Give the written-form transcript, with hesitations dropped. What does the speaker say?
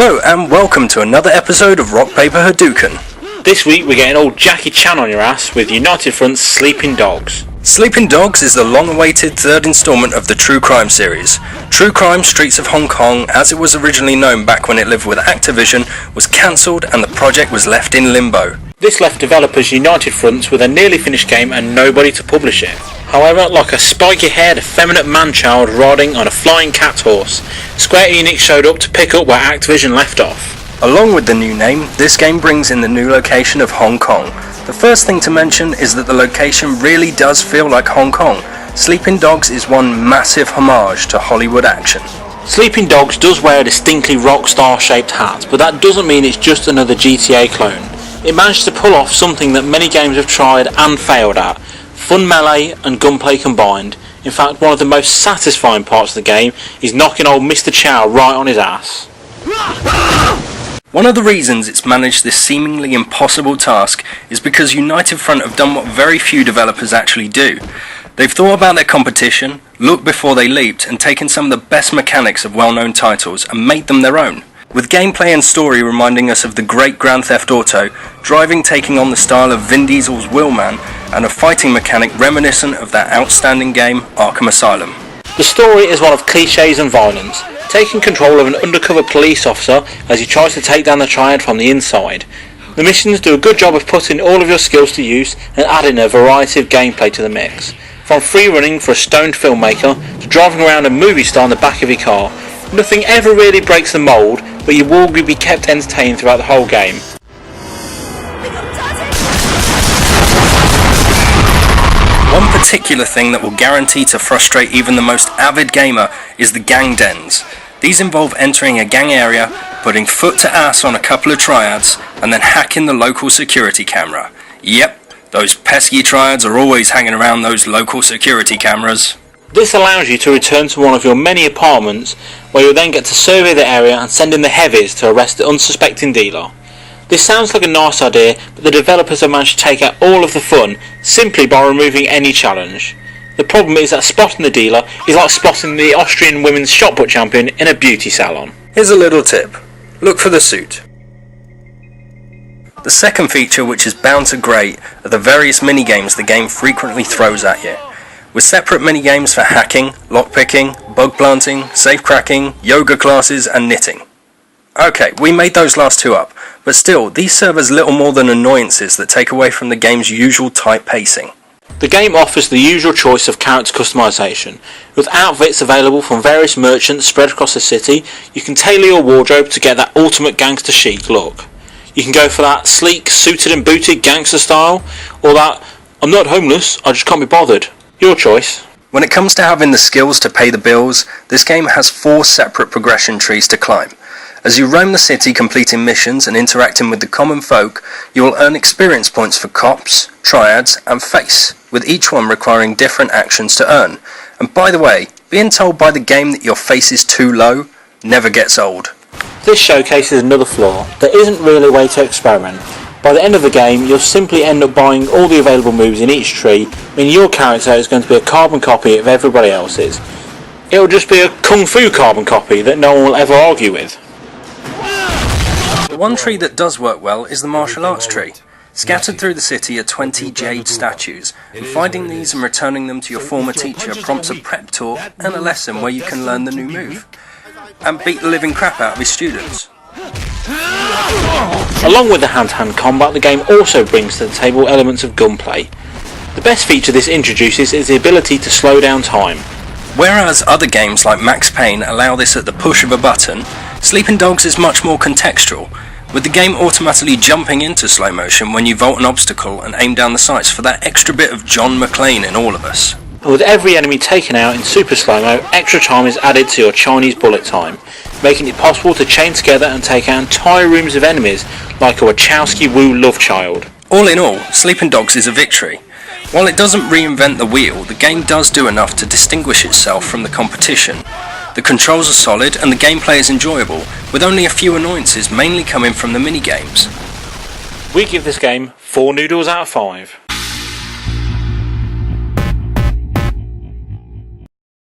Hello and welcome to another episode of Rock Paper Hadouken. This week we're getting old Jackie Chan on your ass with United Front's Sleeping Dogs. Sleeping Dogs is the long-awaited third installment of the True Crime series. True Crime Streets of Hong Kong, as it was originally known back when it lived with Activision, was cancelled and the project was left in limbo. This left developers United Fronts with a nearly finished game and nobody to publish it. However, like a spiky-haired, effeminate man-child riding on a flying cat horse, Square Enix showed up to pick up where Activision left off. Along with the new name, this game brings in the new location of Hong Kong. The first thing to mention is that the location really does feel like Hong Kong. Sleeping Dogs is one massive homage to Hollywood action. Sleeping Dogs does wear a distinctly rock-star shaped hat, but that doesn't mean it's just another GTA clone. It managed to pull off something that many games have tried and failed at: fun melee and gunplay combined. In fact, one of the most satisfying parts of the game is knocking old Mr. Chow right on his ass. One of the reasons it's managed this seemingly impossible task is because United Front have done what very few developers actually do. They've thought about their competition, looked before they leaped, and taken some of the best mechanics of well-known titles and made them their own. With gameplay and story reminding us of the great Grand Theft Auto, driving taking on the style of Vin Diesel's Wheelman, and a fighting mechanic reminiscent of that outstanding game, Arkham Asylum. The story is one of cliches and violence, taking control of an undercover police officer as he tries to take down the Triad from the inside. The missions do a good job of putting all of your skills to use and adding a variety of gameplay to the mix. From free running for a stoned filmmaker to driving around a movie star in the back of your car, nothing ever really breaks the mould, but you will be kept entertained throughout the whole game. One particular thing that will guarantee to frustrate even the most avid gamer is the gang dens. These involve entering a gang area, putting foot to ass on a couple of triads, and then hacking the local security camera. Yep, those pesky triads are always hanging around those local security cameras. This allows you to return to one of your many apartments, where you'll then get to survey the area and send in the heavies to arrest the unsuspecting dealer. This sounds like a nice idea, but the developers have managed to take out all of the fun simply by removing any challenge. The problem is that spotting the dealer is like spotting the Austrian women's shot put champion in a beauty salon. Here's a little tip. Look for the suit. The second feature, which is bound to grate, are the various minigames the game frequently throws at you. With separate minigames for hacking, lockpicking, bug planting, safe cracking, yoga classes and knitting. Okay, we made those last two up, but still, these serve as little more than annoyances that take away from the game's usual tight pacing. The game offers the usual choice of character customization. With outfits available from various merchants spread across the city, you can tailor your wardrobe to get that ultimate gangster chic look. You can go for that sleek, suited and booted gangster style, or that, I'm not homeless, I just can't be bothered. Your choice. When it comes to having the skills to pay the bills, this game has 4 separate progression trees to climb. As you roam the city completing missions and interacting with the common folk, you will earn experience points for cops, triads and face, with each one requiring different actions to earn. And by the way, being told by the game that your face is too low never gets old. This showcases another flaw. There isn't really a way to experiment. By the end of the game, you'll simply end up buying all the available moves in each tree, meaning your character is going to be a carbon copy of everybody else's. It'll just be a kung fu carbon copy that no one will ever argue with. The one tree that does work well is the martial arts tree. Scattered through the city are 20 jade statues, and finding these and returning them to your former teacher prompts a prep talk and a lesson where you can learn the new move, and beat the living crap out of his students. Along with the hand-to-hand combat, the game also brings to the table elements of gunplay. The best feature this introduces is the ability to slow down time. Whereas other games like Max Payne allow this at the push of a button, Sleeping Dogs is much more contextual, with the game automatically jumping into slow motion when you vault an obstacle and aim down the sights for that extra bit of John McClane in all of us. And with every enemy taken out in super slow-mo, extra time is added to your Chinese bullet time, making it possible to chain together and take out entire rooms of enemies like a Wachowski-Wu love child. All in all, Sleeping Dogs is a victory. While it doesn't reinvent the wheel, the game does do enough to distinguish itself from the competition. The controls are solid and the gameplay is enjoyable, with only a few annoyances mainly coming from the minigames. We give this game 4 noodles out of 5.